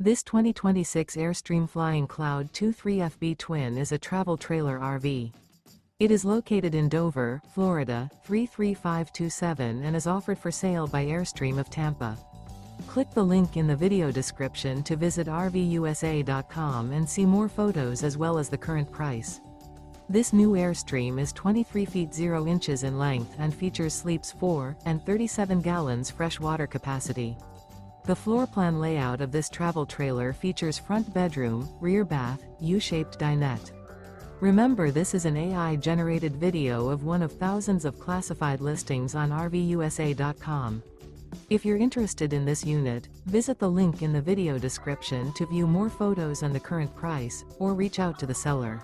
This 2026 Airstream Flying Cloud 23FB Twin is a travel trailer RV. It is located in Dover, Florida, 33527 and is offered for sale by Airstream of Tampa. Click the link in the video description to visit RVUSA.com and see more photos as well as the current price. This new Airstream is 23 feet 0 inches in length and features sleeps 4 and 37 gallons fresh water capacity. The floor plan layout of this travel trailer features front bedroom, rear bath, U-shaped dinette. Remember, this is an AI-generated video of one of thousands of classified listings on RVUSA.com. If you're interested in this unit, visit the link in the video description to view more photos and the current price, or reach out to the seller.